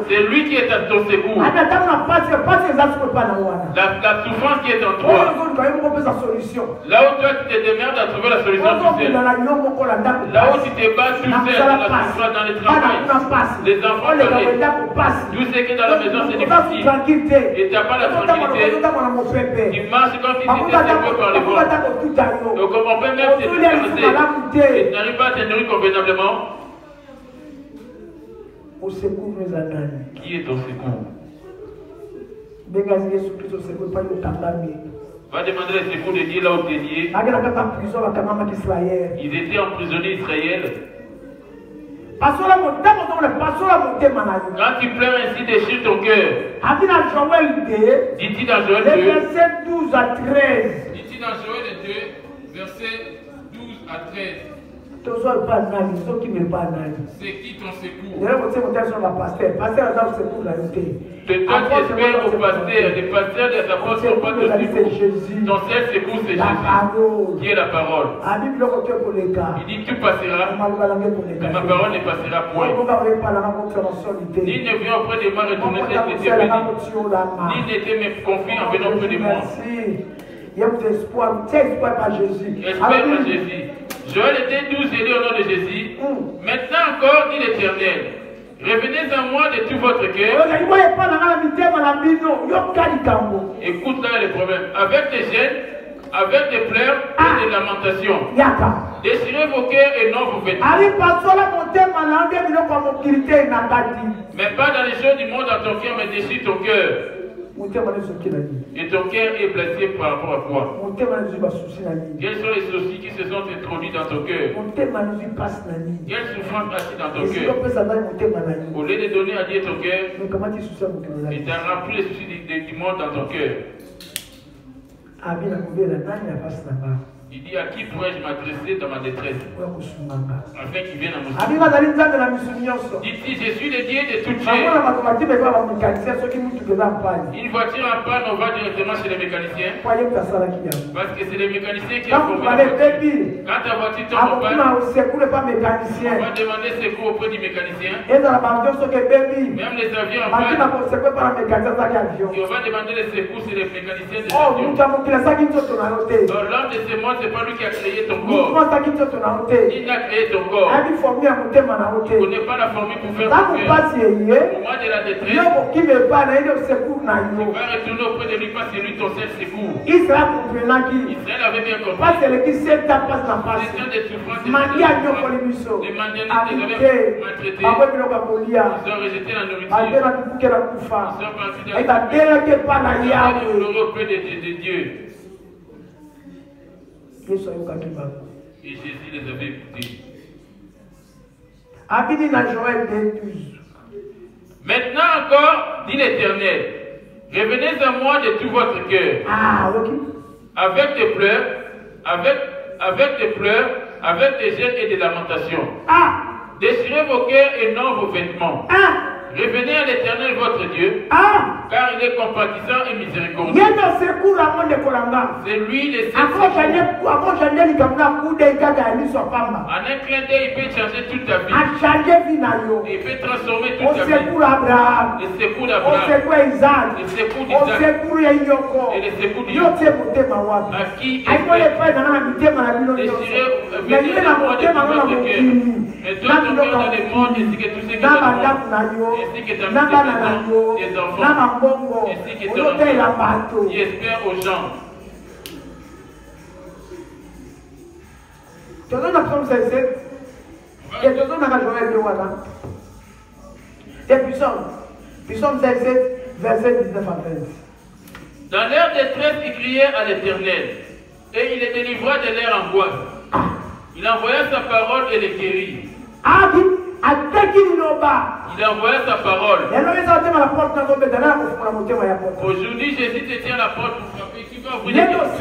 C'est lui qui est à ton secours. La souffrance qui est en toi. Là où toi tu te démerdes à trouver la solution tout seul. Là où tu te bats tout seul dans la souffrance, dans le travail. Les enfants pleurent. Tout ce qui est dans la maison c'est difficile. Et tu n'as pas la tranquillité. Tu marches comme si tu étais secoué par les vents. Donc on peut même te démerder. Et tu n'arrives pas à te nourrir convenablement. Qui est ton secours? Va demander le secours de Dieu là où tu es lié. Ils étaient emprisonnés Israël. Quand tu pleures ainsi, déchire ton cœur. Dit-il dans Joël 2, verset 12 à 13. Dit-il dans Joël 2, verset 12 à 13. C'est qui ton secours? De toi qui espères au pasteur, les pasteurs des apôtres ne sont pas de secours. Ton seul secours c'est Jésus, qui est la parole. Il dit tu passeras, mais ma parole ne passera point. Ni ne vient auprès de moi retourner cette été béni, ni n'était me confie en venant auprès de moi. Espère en Jésus. Joël était 12 élus au nom de Jésus. Maintenant encore, dit l'Éternel, revenez à moi de tout votre cœur. Écoute là les problèmes. Avec des gênes, avec des pleurs et des lamentations. Déchirez vos cœurs et non vos vêtements. Mais pas dans les choses du monde dans ton cœur, mais déchire ton cœur. Et ton cœur est blessé par rapport à quoi? Quels sont les soucis qui se sont introduits dans ton cœur? Quelle souffrance assis dans ton cœur? Au lieu de donner à Dieu ton cœur, il t'a rempli les soucis du monde dans ton cœur. Il dit à qui pourrais-je m'adresser dans ma détresse afin qu'il vienne à mon secours. Dit-il, je suis le Dieu de toute chair. Une voiture en panne, on va directement chez les mécaniciens. Parce que c'est les mécaniciens qui ont formé la voiture. Quand ta voiture tombe en panne, on va demander secours auprès du mécanicien. Même les avions en panne, et on va demander les secours sur les mécaniciens des avions. L'homme de ce monde, c'est pas lui qui a créé ton corps. Il n'a créé ton corps. Tu ne connais pas la formule pour faire ton cœur. Au moment de la détresse, tu vas retourner auprès de lui parce que lui ton seul secours. Israël avait bien compris. C'est des souffrances, les mandanites les avaient maltraités. Ils ont rejeté la nourriture. Ils sont partis dans auprès de Dieu. Et Jésus les avait écoutés. Maintenant encore, dit l'Éternel, revenez à moi de tout votre cœur. Avec des pleurs, avec des pleurs, avec des gênes et des lamentations. Déchirez vos cœurs et non vos vêtements. Revenez à l'Éternel votre Dieu, car il est compatissant et miséricordieux. C'est lui le seul secours. En un clin d'œil, il peut changer toute ta vie. Il peut transformer toute ta vie. Le secours d'Abraham, le secours d'Isaac, et le secours de Jacob. À qui désirez venir à moi de tout votre cœur. Et toi, ton cœur dans le monde, ainsi que tous ceux qui sont dans le monde. Ainsi que ta maison, tes enfants, ainsi que ton enfant, qui espère aux gens. Psaume 67, verset 19 à 20. Dans leur détresse, ils criaient à l'Éternel, et il les délivra de leur angoisse. Il envoya sa parole et les guérit. Il envoya sa parole. Aujourd'hui, Jésus te tient la porte pour frapper. Qui va ouvrir les portes?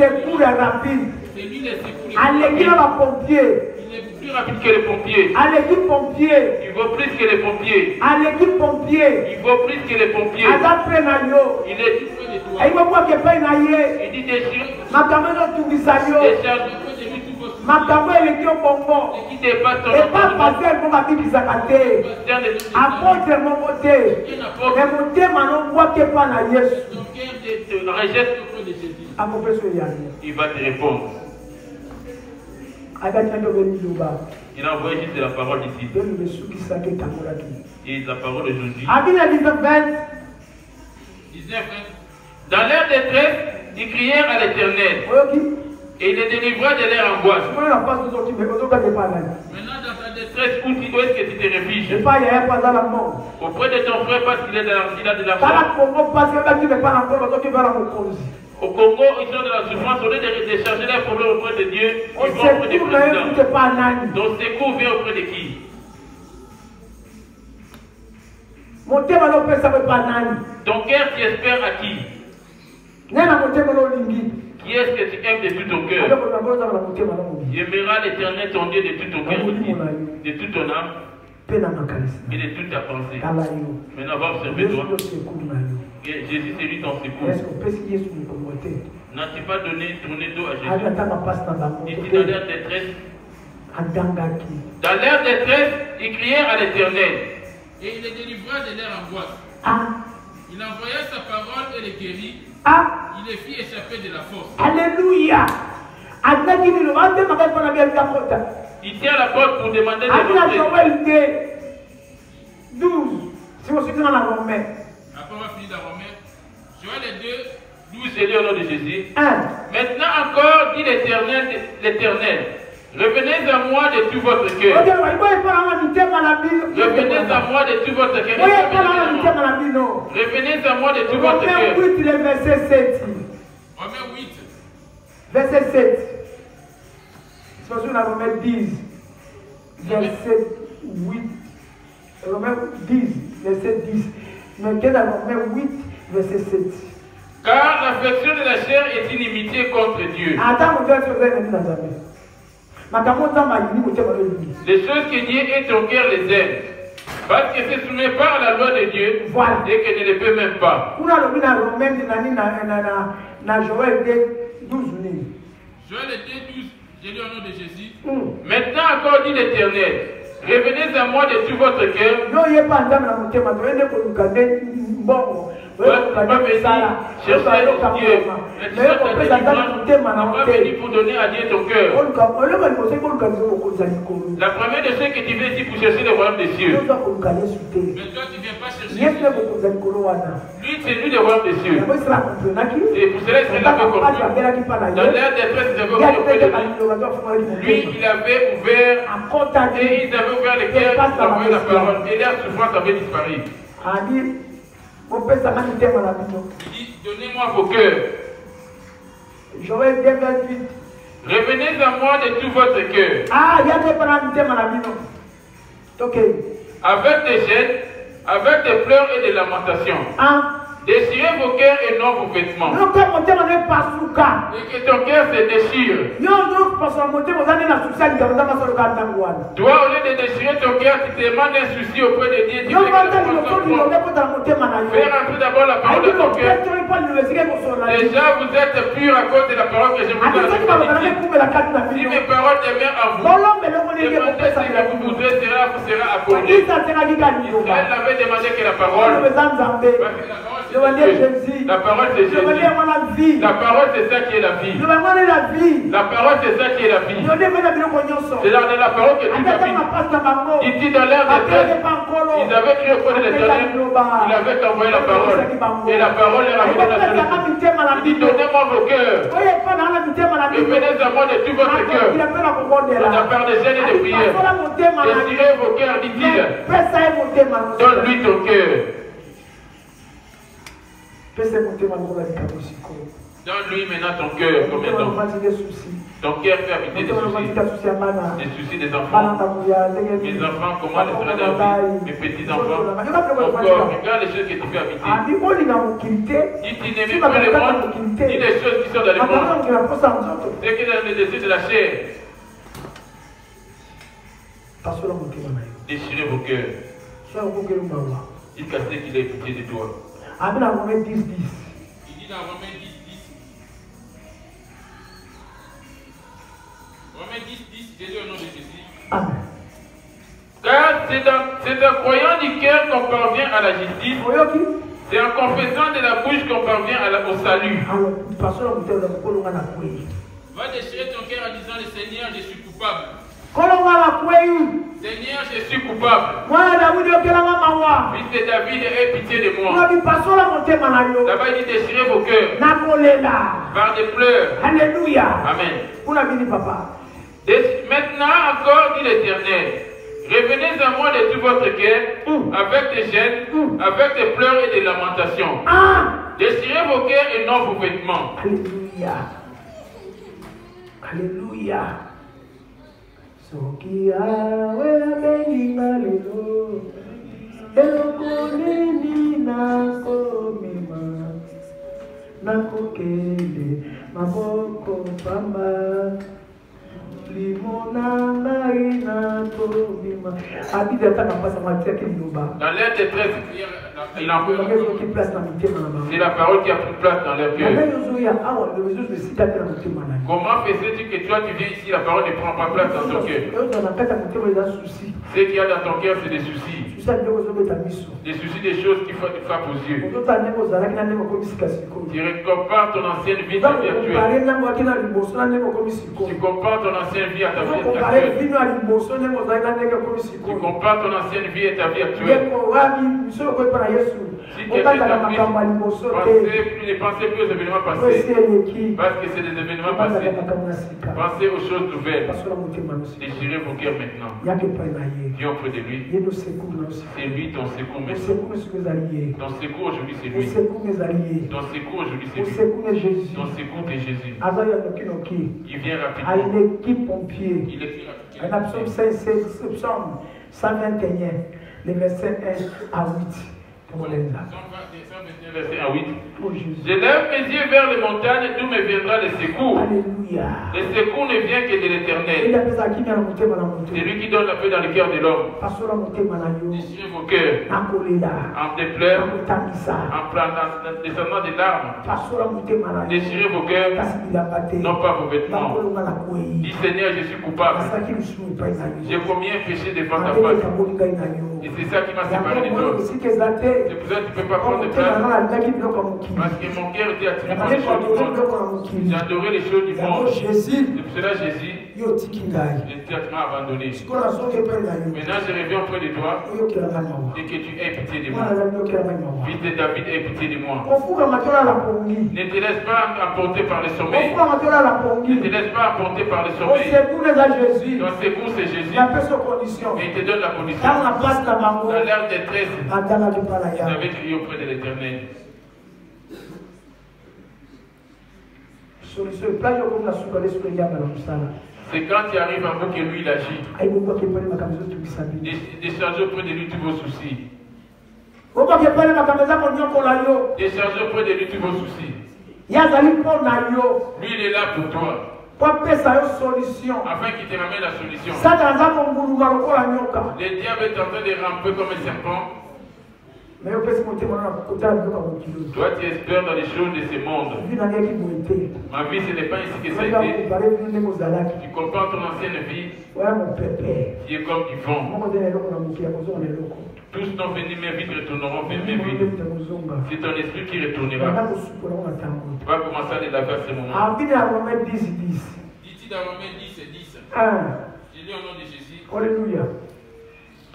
C'est lui le secours. Il est plus rapide que les pompiers. Il vaut plus que les pompiers. Il vaut plus que les pompiers. Il est tout près de toi. Il dit décharge de lui tous vos soucis. makambo eleki obongo qui dépasse ton epa paster moko abikisaka te apôtre moko te me motema nobwaki epa na yesu akopesa oyani il va te répondre. abatinaki obeli loba Il a envoyé juste la parole ici. belu besukisaki etambolaki Et la parole aujourd'hui. abina 19 Dans leur détresse, ils crièrent à l'Éternel. oyoki Et il les délivra de leur angoisse. sikoyo na pasi ozokaki me ozokaki epa nani Maintenant, dans ta détresse, où est-ce que tu te réfugies? epa yaya mpo aza na mort Auprès de ton frère parce qu'il a de la tala mort. kongo pasi obaki epa na nkolo bazoki epa na mokonzi Au Congo, ils sont dans la souffrance. Au lieu de charger leurs problèmes auprès de Dieu, ils vont auprès des osecour na ye kutu présidents. epa nani Donc, secours vient auprès de qui? motema nopesaka epa nani Ton cœur, tu espères à qui? nani na motema nolingi Qui est-ce que tu aimes de tout ton cœur? azokoza ngozaka na motema nomobi Tu aimeras l'Éternel, ton Dieu, de tout ton cœur aussi, de toute ton âme mpe na makanisi et de toute ta pensée. tala yo Maintenant, va observer yesu toi. yo secour na yo Et Jésus, c'est lui ton secours. eske opesi yesu mokongo te N'as-tu pas donné tourné dos à abi Jésus? atanga mpasi na bango Ici, te dans leur détresse, agangaki dans leur détresse, ils crièrent à l'Éternel. Et il les délivra de leur angoisse. Il envoya sa parole et les guérit. Il les fit échapper de la force. Alléluia. Agaki ni lo ande makai pona bien kota. Il tient la porte pour demander Abi na des Joël 12. Si vous suivez dans la Romain. Après, on va finir dans Romains. Joël 2, 12, c'est au nom de Jésus. 1. Maintenant encore, dit l'Éternel, revenez à moi de tout votre cœur. Revenez à moi de tout votre cœur. Revenez à moi de tout votre cœur. Romains 8, le verset 7. Romains 8. Verset 7. C'est parce que dans Romains 10, verset 8. Romains 10, verset 10. Mais quel est Romains 8, verset 7. Car l'affection de la chair est inimitié contre Dieu. Les choses que Dieu et ton cœur les aiment. Parce que ne se soumet pas à la loi de Dieu, voilà. Et que ne le peut même pas. Joël 2, 12. Joël 2, 12, j'ai lu au nom de Jésus. Maintenant encore dit l'Éternel, revenez à moi de tout votre cœur. Cherchez Dieu. On va venir pour donner à Dieu ton cœur. La première de ceux que tu viens ici pour chercher le royaume des cieux. Mais toi tu ne viens pas chercher. Lui c'est lui le royaume des cieux. Et pour cela il serait l'avait compris. Dans l'air détresse ils avaient ouvert auprès de lui. Lui il avait ouvert et ils avaient ouvert les cœurs pour envoyer la parole. Et leur souffrance avait disparu. Il dit, donnez-moi vos cœurs. Joël 2, 28. Revenez à moi de tout votre cœur. Avec des gênes, avec des pleurs et des lamentations. Déchirez vos cœurs et non vos vêtements. Et que ton cœur se déchire. Toi, au lieu de déchirer ton cœur, tu te demandes un souci auprès de Dieu. Tu fais rentrer d'abord la parole de ton cœur. Déjà, vous êtes purs à cause de la parole que je vous donne. Si mes paroles demeurent en vous, demandez ce que vous voudrez, vous sera accordé. Israël avait demandé que la parole. La parole c'est Jésus. La parole c'est ça qui est la vie. La parole c'est ça qui est la vie. C'est dans la parole que tu habites. Il dit dans l'air de terre, ils avaient crié auprès de l'Éternel, il avait envoyé la parole. Et la parole leur a donné la solution. Il dit donnez-moi vos cœurs. Revenez à moi de tout votre cœur. De la part des gênes et des prières. Désirez vos cœurs, dit-il. Donne-lui ton cœur. Donne-lui maintenant ton cœur. Combien de temps? Ton cœur fait habiter des soucis des enfants. Mes enfants, comment les sera dans la vie? Mes petits-enfants. Encore, regarde les choses que tu fais habiter. Si tu n'aimes pas le monde, dis les choses qui sont dans le monde. C'est que dans le dessus de la chair. Déchirez vos cœurs. Jusqu'à ce qu'il ait pitié de toi. Il dit dans Romains 10, 10. Il dit dans Romains 10, 10. Romains 10, 10, j'ai dit au nom de Jésus. Amen. Car c'est en croyant du cœur qu'on parvient à la justice. C'est en confessant de la bouche qu'on parvient au salut. Va déchirer ton cœur en disant, le Seigneur, je suis coupable. Seigneur, je suis coupable. Fils de David, aie pitié de moi. Là-bas, il dit déchirez vos cœurs par des pleurs. Alléluia. Amen. Maintenant encore, dit l'Éternel, revenez à moi de tout votre cœur, avec des gênes, avec des pleurs et des lamentations. Déchirez vos cœurs et non vos vêtements. Alléluia. Alléluia. Sokia belinga lelo elokoni nako mima nako kele maboko pamba limona ngai nako mima abidi ataka pasa matia kiloba dans l'air de très il en peut c'est la parole qui a pris place dans leur cœur. Comment fais-tu que toi tu viens ici, la parole ne prend pas place dans ton cœur? Ce qu'il y a dans ton cœur, c'est des soucis. Des soucis, des choses qui font des frappes aux yeux. Tu compares ton ancienne vie à ta vie actuelle. Tu compares ton ancienne vie à ta vie actuelle. Tu compares ton ancienne vie à ta vie actuelle. Si quelqu'un t'a pris, ne pensez plus aux événements passés. Parce que c'est des événements passés. Pensez aux choses nouvelles. Déchirez vos cœurs maintenant. Viens auprès de lui. C'est lui ton secours maintenant. Ton secours aujourd'hui c'est lui. Ton secours aujourd'hui c'est lui. Ton secours c'est Jésus. Il vient rapidement. Il écrit rapidement. Psaume 121, les versets 1 à 8. Verset 1 à 8. Je lève mes yeux vers les montagnes, d'où me viendra le secours. Alléluia. Le secours ne vient que de l'Éternel. C'est lui qui donne la paix dans le cœur de l'homme. Déchirez vos cœurs en des pleurs, en descendant des larmes. Déchirez vos cœurs, non pas vos vêtements. Dis Seigneur, je suis coupable. J'ai commis un péché devant ta face. Et c'est ça qui m'a séparé de toi. C'est pour ça que tu ne peux pas prendre de place. Parce que mon cœur était attiré par les choses du monde. J'ai adoré les choses du monde. C'est pour cela Jésus m'a abandonné. Maintenant je reviens auprès de toi et que tu aies pitié de moi. Fils de David, aie pitié de moi. Ne te laisse pas emporter par le sommeil. Ne te laisse pas emporter par le sommeil. Ton secours c'est Jésus. Et il te donne la condition. Dans l'air de détresse, vous avez crié auprès de l'Éternel. C'est quand il arrive à vous que lui il agit. Déchargez auprès de lui tous vos soucis. Déchargez auprès de lui tous vos soucis. Lui il est là pour toi. Afin qu'il te ramène la solution. Le diable est en train de ramper comme un serpent. Toi tu espères dans les choses de ce monde. Ma vie ce n'est pas ici que ça a été. Tu compares ton ancienne vie. Tu es comme du vent. Tous nos venus mais vite retourneront vers mes vies. C'est ton esprit qui retournera. Tu vas commencer à les laver à ce moment. Dis-tu dans Romains 10 et 10. Je lis au nom de Jésus. Alléluia.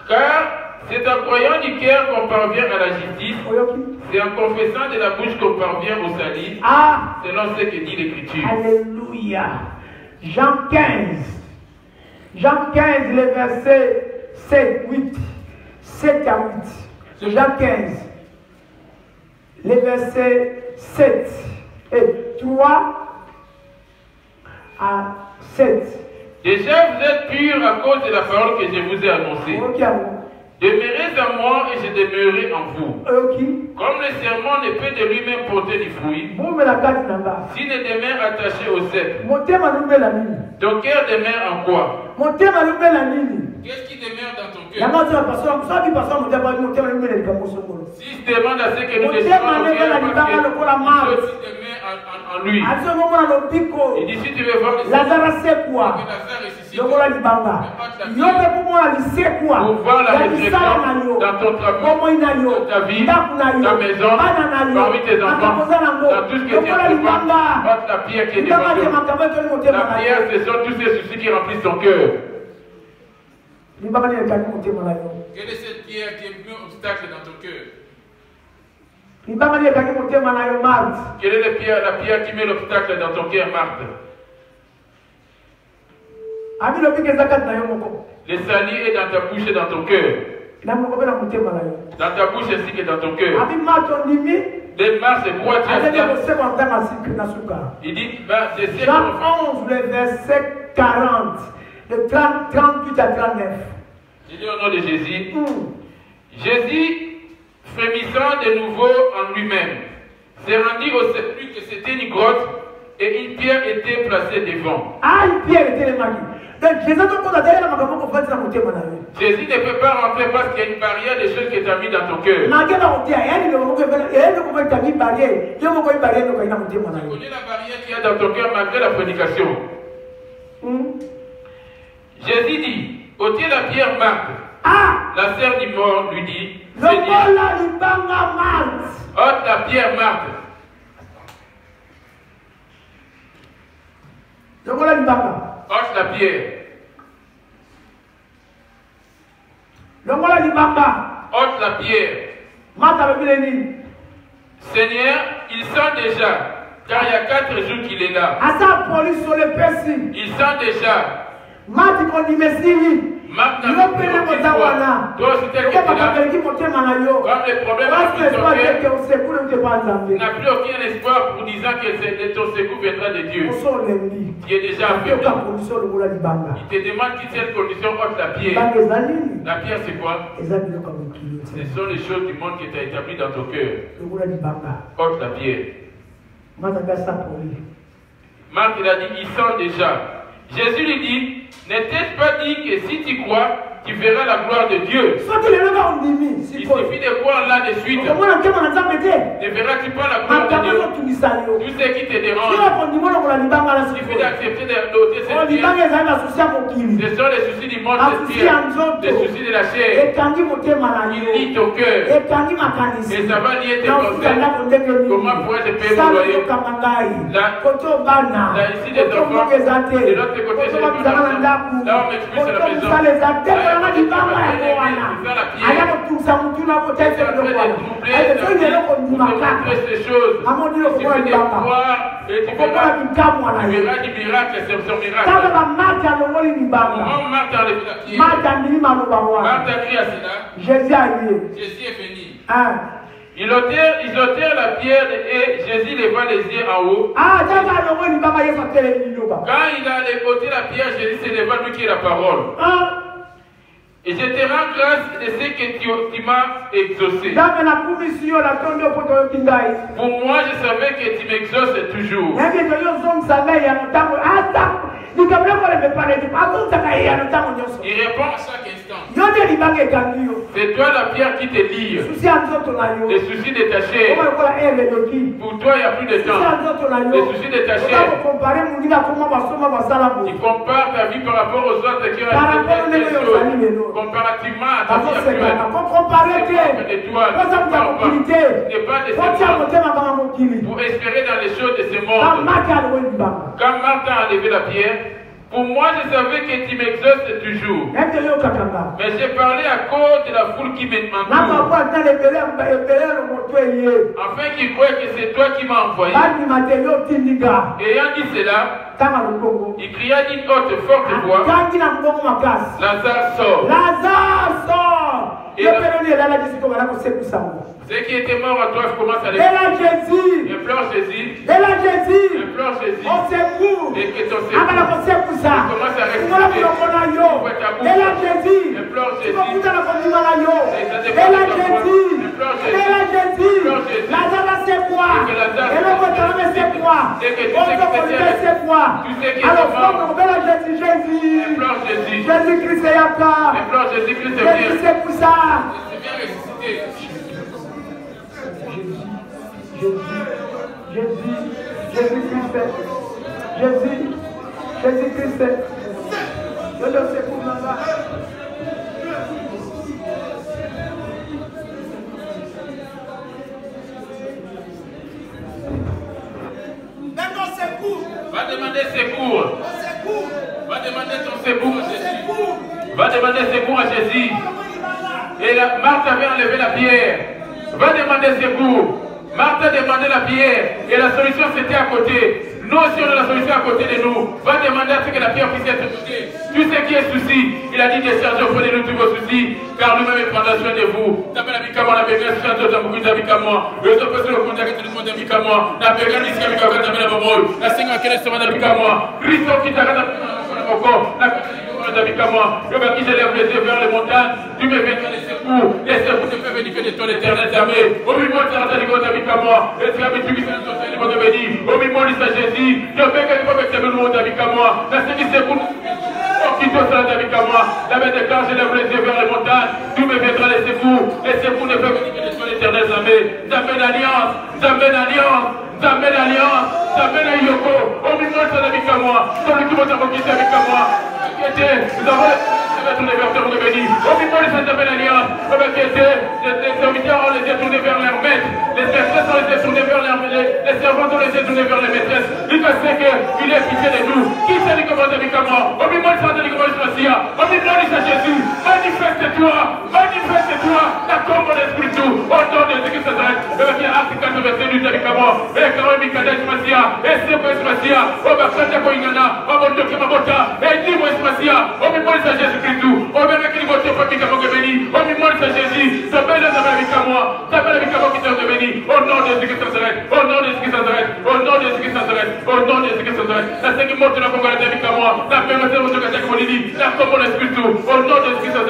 Car c'est en croyant du cœur qu'on parvient à la justice. C'est en confessant de la bouche qu'on parvient au salut. Selon ce que dit l'Écriture. Alléluia. Jean 15. Jean 15, les versets 7, 8. 7 à 8. Jean 15. Les versets 7 et 3 à 7. Déjà vous êtes purs à cause de la parole que je vous ai annoncée. Demeurez en moi et je demeurerai en vous. Comme le serment ne peut de lui-même porter du fruit, s'il ne demeure attaché au cep, ton cœur demeure en quoi? Qu'est-ce qui demeure dans ton cœur? Si je demande à ce que nous décidons en lui. Il dit si tu veux voir les Lazare ressuscité. Pour voir la résurrection dans ton travail, dans ta vie, ta maison, parmi tes enfants, dans tout ce que tu entreprends, porte la pierre qui est devant toi. La pierre, ce sont tous ces soucis qui remplissent ton cœur. Quelle est cette pierre qui est un obstacle dans ton cœur? Quelle est la pierre qui met l'obstacle dans ton cœur, Marthe? Le sali est dans ta bouche et dans ton cœur. Dans ta bouche ainsi que dans ton cœur. Les Marthe, c'est quoi tu as dit? Il dit, Jean 11, le verset 40, de 38 à 39. Je dis au nom de Jésus. Jésus, frémissant de nouveau en lui-même, s'est rendu au sépulcre que c'était une grotte et une pierre était placée devant. Ah, une pierre était le mari. Jésus ne peut pas rentrer parce qu'il y a une barrière de choses qui est mise dans ton cœur. Tu connais la barrière qu'il y a dans ton cœur malgré la prédication. Jésus dit, ôtez la pierre, Marthe. La sœur du mort lui dit, Seigneur, ôte la pierre, Marthe. Ôte la pierre. Ôte la pierre. Seigneur, il sent déjà, car il y a 4 jours qu'il est là. Il sent déjà. Marthe n'a plus toi aussi tel que tu es là. Comme les problèmes n'a plus aucun espoir pour disant que ton secours viendra de Dieu. Tu es déjà affaibli. Il te demande qui c'est la condition ôte la pierre. La pierre c'est quoi? Ce sont les choses du monde qui t'ont établi dans ton cœur. Ôte la pierre. Marthe il a dit, il sent déjà. Jésus lui dit, n'était-ce pas dit que si tu crois, tu verras la gloire de Dieu? Il suffit de croire là de suite. Ne verras-tu pas la gloire de Dieu? Tout ce qui te dérange. Il suffit d'accepter de noter cette pierre. Ce sont les soucis du monde spirituel, les soucis de la chair. Il lie ton cœur. Et ça va lier tes pensées. Comment pourrais-je payer mon loyer? Là, ici des enfants. De l'autre côté, c'est les fondations. Là, on m'expulse à la maison. Jésus est venu. Ils ôtèrent la pierre et Jésus leva les yeux en haut. Quand il a ôté la pierre, Jésus se leva, lui qui est la parole. Et je te rends grâce de ce que tu m'as exaucé. Pour moi, je savais que tu m'exauces toujours. Il répond à chaque instant. C'est toi la pierre qui te lie. Les soucis de ta chair. Pour toi, il n'y a plus de temps. Les soucis de ta chair. Tu compares ta vie par rapport aux autres qui ont été des choses. Comparativement à ta vie actuelle. De toi, ne pas de pour espérer dans les choses de ce monde. Quand Marthe a enlevé la pierre, pour moi, je savais que tu m'exauces toujours. Mais j'ai parlé à cause de la foule qui m'entoure. Afin qu'ils croient que c'est toi qui m'as envoyé. Ayant dit cela, il cria d'une haute forte voix, Lazare sort. Et ceux qui étaient morts en toi commencent à les pleurer. Je pleure Jésus. Je pleure Jésus. Et que ton secours commence à respirer. Je pleure Jésus. c'est quoi? Dès que tu sais que c'est quoi? Tu sais qui est alors, mort. Jésus. Implore Jésus. Jésus-Christ est là. Implore Jésus-Christ est Jésus, c'est pour ça. C'est bien ressuscité. Jésus-Christ est. Jésus-Christ est. Je le sais pour moi. Va demander secours. Va demander ton secours à Jésus. Va demander secours à Jésus. Et Marthe avait enlevé la pierre. Va demander secours. Marthe a demandé la pierre. Et la solution c'était à côté. Nous aussi on a la solution à côté de nous. Va demander à ce que la pierre puisse être touchée. Tu sais qui est souci. Il a dit déchargez auprès de nous tous vos soucis. Car lui-même il prendra soin de vous. T'appelles la bicamo, la bégasse, tu chantes dans beaucoup d'habicamo. Le temps que le contact de tout le monde d'habicamo. La bégasse, l'ici habicamo, t'appelles la bombe. La seigneur qui est sur d'habicamo. Christo qui t'arrête encore. La d'habicamo. Le gars qui s'élève les yeux vers les montagnes. Tu me viendras les secours. Les secours te fait bénéficier de ton éternel armée. Au milieu de la digo d'habicamo. Et tu as mis tout qui s'est sorti, le monde béni. Au milieu de Jésus. Je veux que vous mettez le monde d'habicamo. La seigneur secours. Qui te sera avec moi, la main de quand je lève les yeux vers les montagnes, tu me viendras les secours ne peuvent venir que de ton éternel armée. J'amène l'alliance, j'amène l'alliance, j'amène l'alliance, j'amène la Yoko, au milieu de avec moi, celui qui va t'inquiéter avec moi. Nous avons tourné vers ton béni, au milieu de cette belle alliance, les serviteurs ont les yeux tournés vers leurs maîtres, les maîtresses ont les yeux tournés vers leurs maîtresses, les servantes ont les yeux tournés vers les maîtresses. Il sait qu'il est pitié de nous. Qui s'est dit comment avec moi? Au milieu de au milieu de Jésus, manifeste-toi, la combe de l'esprit tout, au nom de Jésus Christ, et acte 4 verset 8 avec moi, et quand même Kadesh Masia, et c'est quoi Masia, au Bakanda Koingana, au Mondo Kimabota, et dis-moi Masia, au milieu de Jésus-Christ tout, au même qui vote pour Mikamo béni, au milieu de Jésus, ta belle avec moi, ta belle avec moi qui te béni, au nom de Jésus Christ, au nom de Jésus Christ, au nom de Jésus Christ, au nom de Jésus Christ, la cinquième mort de la Congo avec moi, la même chose que tu as dit, la combe de l'esprit tout, au nom de Jésus Christ, au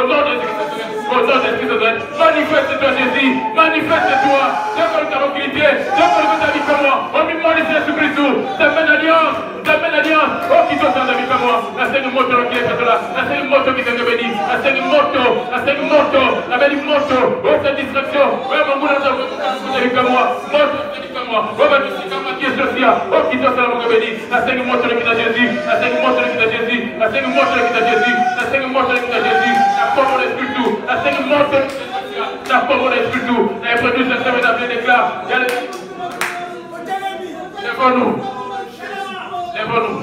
nom de Jésus Christ, au nom de Jésus Christ, manifeste-toi Jésus, manifeste-toi, donne ta tranquillité, donne ta vie comme moi, au milieu de Jésus-Christ, t'amène l'alliance, oh qui t'entend ta vie comme moi, la cinquième moto qui est là, la cinquième moto qui t'est béni, la cinquième moto, la belle moto, oh cette distraction, oh mon bout dans ta vie comme moi, oh ma vie comme moi qui est social, oh qui t'entend ta béni, la cinquième moto qui t'a Jésus, la cinquième moto qui t'a Jésus, la cinquième moto qui t'a Jésus, la cinquième moto qui t'a Jésus, la forme de l'esprit tout, la cinquième moto la forme de l'esprit tout, la produit cette semaine d'appel déclare, lève-nous. Lève-nous.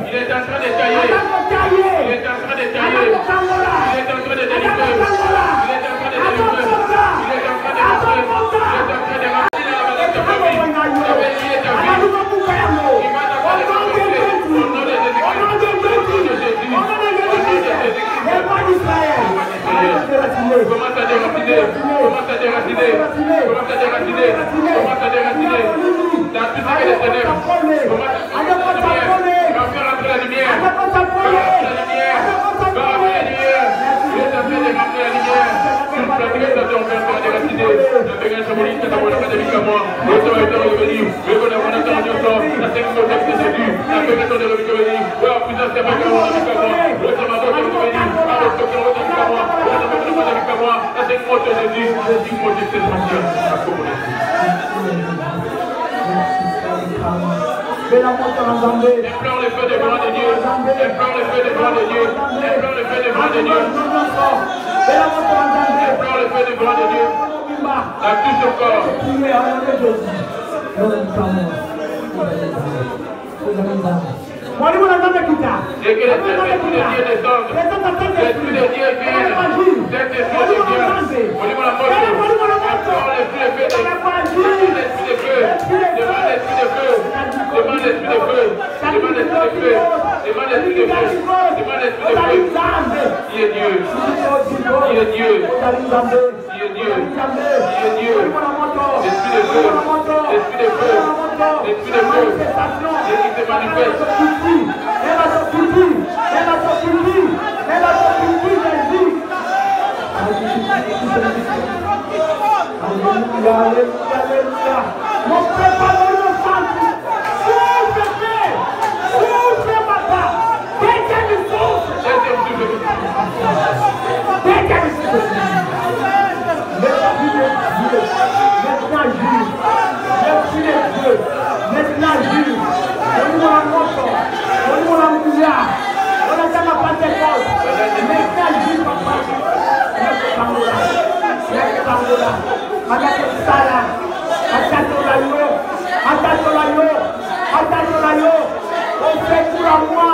Il est en train de tailler. Il est en train de tailler. Il est en train de délivrer. Il est en train de délivrer. Il est en train de commence à déraciner. Commence à déraciner. Commence à déraciner. Commence à déraciner. Dans tout ce qui est ténèbres. Commence à déraciner. Va faire entrer la lumière. Va rentrer la lumière. Va rentrer la lumière. Il est en train de rentrer la lumière. Sur le plateau, ça te regarde à déraciner. La pégage symbolique, ça t'envoie la main de moi. Le temps est revenu. Le bon avant d'attendre du temps. La section de Jésus. La pégage de revenu. La puissance est pas comme on a vu comme moi. Le temps est revenu. Alors, ce qui est revenu comme moi. La section de Jésus. Jésus, moi, je sais ce matin. La communauté. Implore le feu devant de Dieu. Implore le feu devant de Dieu. Implore le feu devant de Dieu. Implore le feu devant de Dieu. Dans tout son corps. Et que l'esprit de Dieu descende. L'esprit de Dieu vienne. Cet esprit de Dieu. Au-niveau de la mort. Implore l'esprit de feu. L'esprit de feu. Demande l'esprit de feu. Demande l'esprit de feu. Demande l'esprit Dieu, Dieu. Dieu, Dieu. Dieu, Dieu. L'esprit de feu. L'esprit de feu. L'esprit de feu. Et qui se manifeste. Alléluia. Mon frère, parole de santé. Souffle, frère. Souffle, papa. Dès qu'elle me souffle. Dès qu'elle me souffle. Maintenant, juge. L'esprit de Dieu. Maintenant, juge. Donne-moi la moto. Donne-moi la mouillard. On a déjà ma Pentecôte. Maintenant, juge, papa. On fait pour la moi.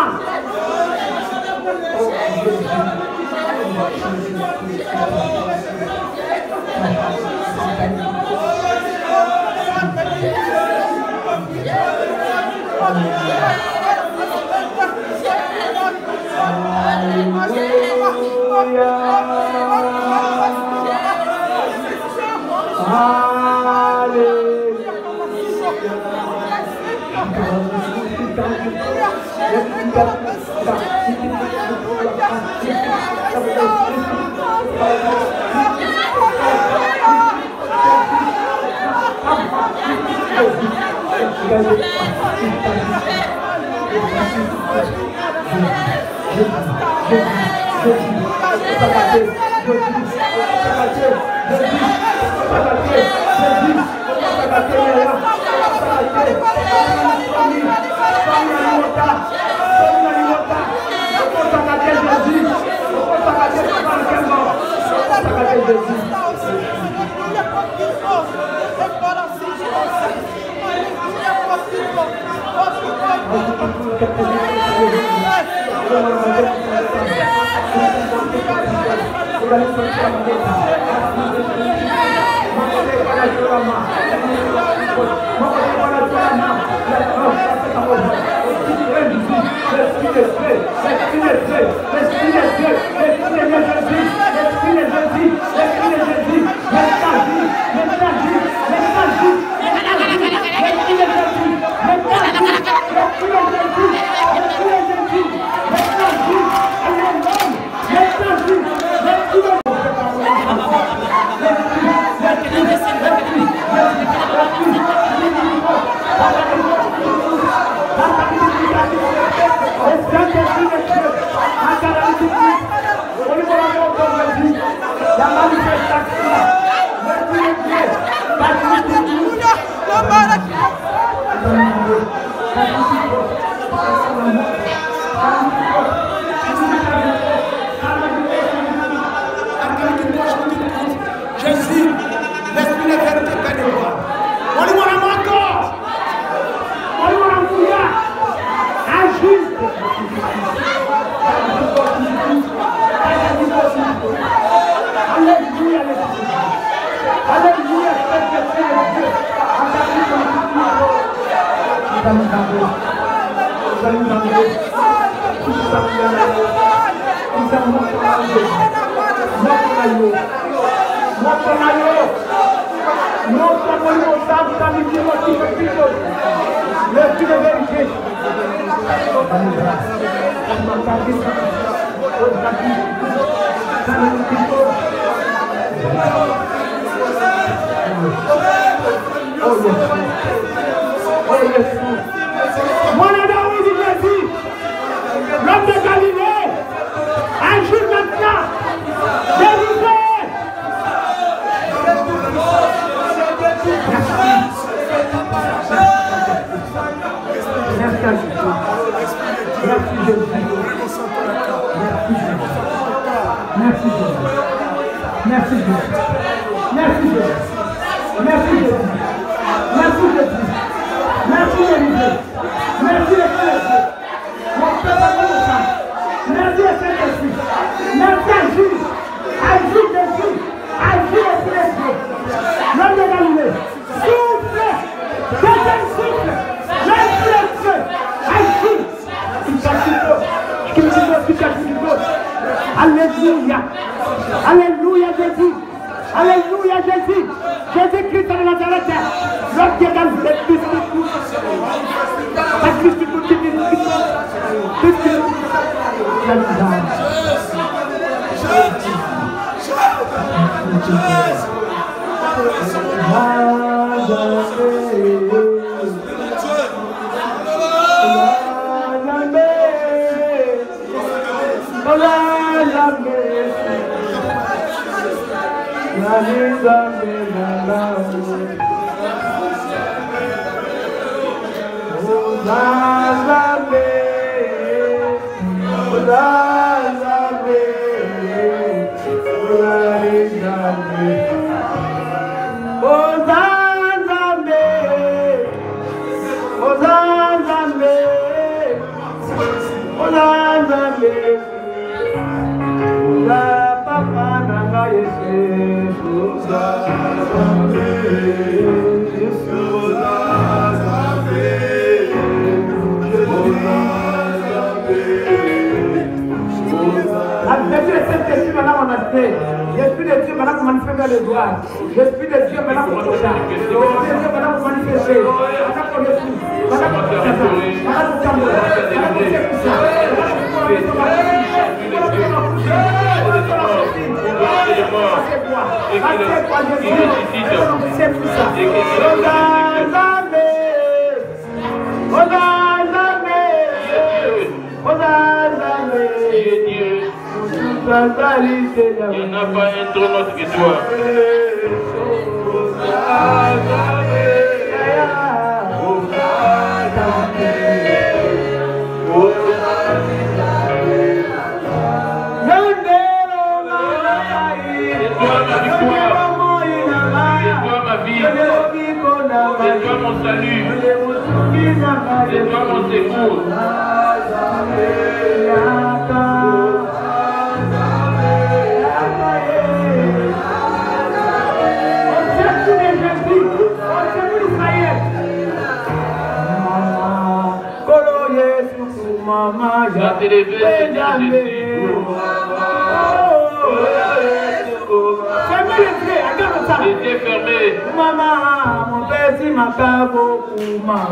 L'homme de Galilée, un jour maintenant, Merci Jésus. Merci Jésus. Merci Jésus. Merci Jésus. Merci Jésus. Merci Jésus. Merci les Dieu. Mon peuple comme ça. Merci à Saint-Esprit. Merci à Jésus. Agis Jésus. Agis Esprit de Dieu. L'homme de Galilée. Souffle. Deuxième souffle. L'esprit de Dieu. Agis. Alléluia. Alléluia Jésus. Alléluia Jésus. Jésus-Christ de Nazareth. L'homme qui est dans le plus que tout. Parce que tu peux te dire plus que tout. L'Esprit de Dieu maintenant pour manifester les doigts. L'Esprit de Dieu maintenant pour tout ça. L'Esprit de Dieu maintenant pour manifester. Maintenant pour le fou. Maintenant pour tout ça. Maintenant pour tout ça. Il n'y en a pas un trop autre que toi. C'est toi mon salut. C'est toi mon secours. Va t'élever, Seigneur Jésus. Les yeux fermés.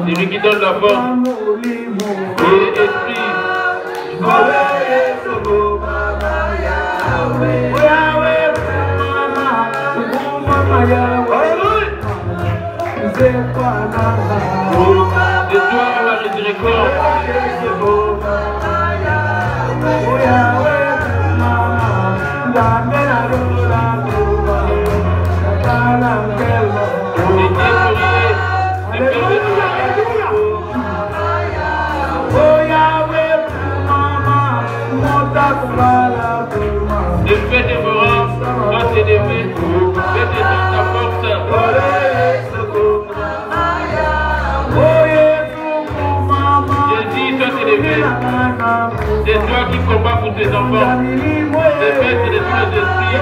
C'est lui qui donne la force. Et esprit. De toi la miséricorde. Le fait des morts doit s'élever. Fais de ta force. Jésus soit élevé. C'est toi qui combats pour tes enfants. Les fêtes et les tous les esprits.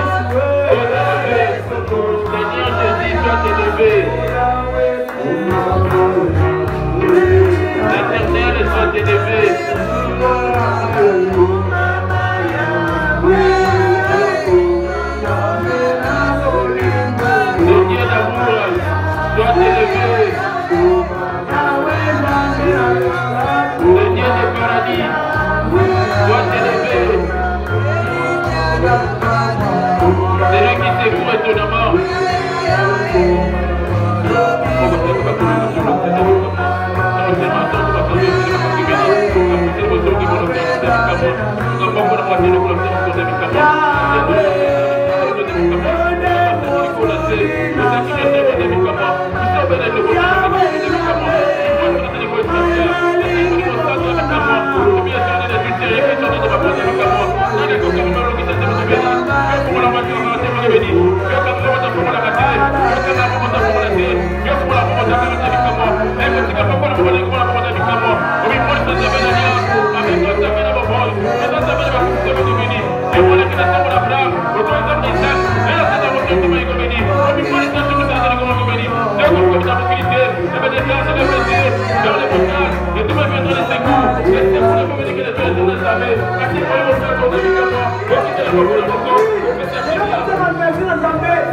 Seigneur Jésus soit élevé. L'Éternel soit élevé. Le Dieu d'amour soit élevé. Le Dieu des paradis soit élevé. Celui qui secourt étonnamment.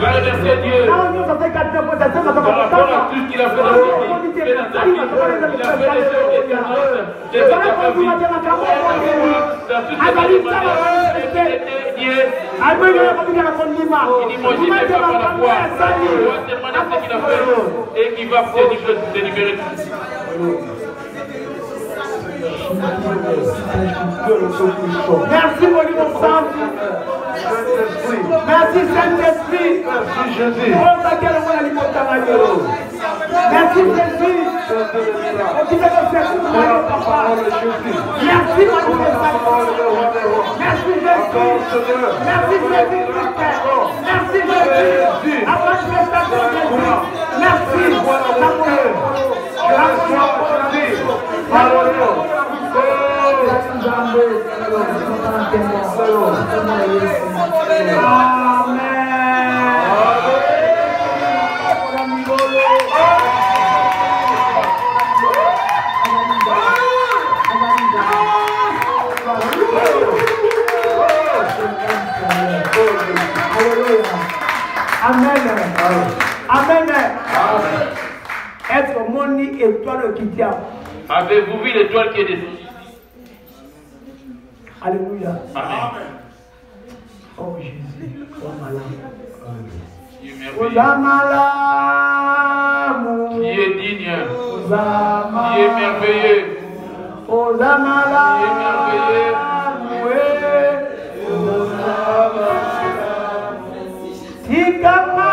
Va remercier Dieu. Par rapport à tout ce qu'il a fait dans sa vie. Il a fait les choses éternelles. Il a fait dans tout ce il dit, moi j'y vais pas par la foi. Moi tellement de ce qu'il a fait et qui va te libérer. Merci mon innocent. Merci Saint-Esprit. Merci Jésus. Merci Jésus. Merci manifestation. Merci Jésus. Merci Jésus. Merci Jésus. La manifestation de Jésus. Merci. Amen. Amen. Est-ce que mon étoile qui tient? Avez-vous vu l'étoile qui est descendue? Alléluia. Amen. Oh Jésus. Oh malade. Qui est digne. Qui est merveilleux. Qui est merveilleux.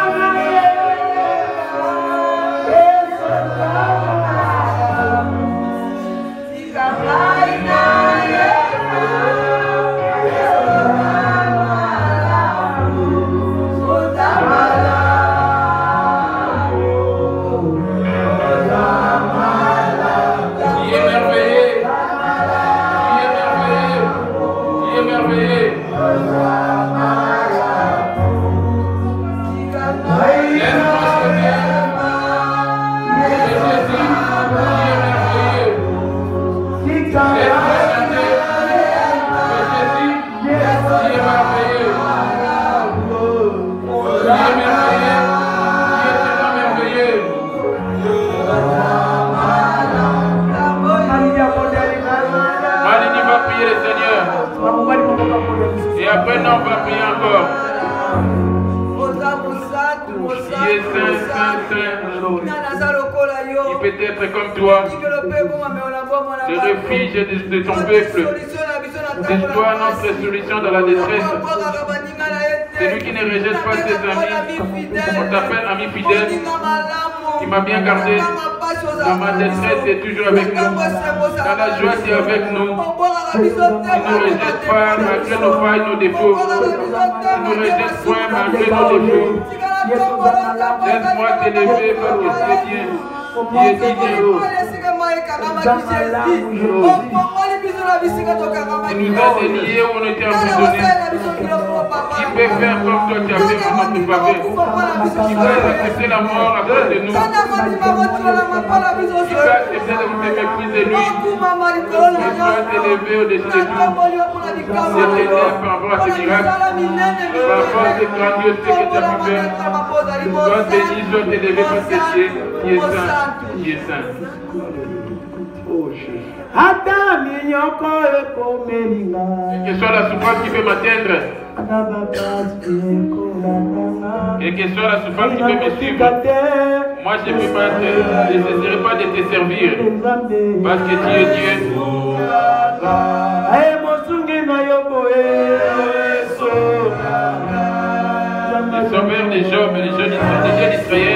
Et après, non, on va prier encore. Qui est saint, saint, saint. Qui peut être comme toi. Le refuge de ton peuple. C'est toi notre solution dans la détresse. Celui qui ne rejette pas ses amis. On t'appelle ami fidèle. Qui m'a bien gardé. Dans ma détresse, c'est toujours avec nous. Dans la joie, c'est avec nous. Il ne nous rejette pas malgré nos failles, nos défauts. Il ne nous rejette point malgré nos défauts. Laisse-moi t'élever parce que c'est bien. Qui est digne. Il nous a déliés où on était emprisonnés. Qui peut faire comme toi tu as fait en notre faveur? Qui va accepter la mort à cause de nous? Qui va accepter de nous mépriser lui? Il doit t'élever au-dessus de tout. C'est t'élever par rapport à ce miracle. Par rapport à ce grandiose que tu as pu faire. Sois béni, sois élevé parce que tu es saint. Qui est saint. Et que soit la souffrance qui peut m'atteindre. Et que soit la souffrance qui peut me suivre. Moi je ne peux pas ne cesserai pas de te servir. Parce que tu es Dieu. Les sauveurs des Job, les jeunes d'Israël.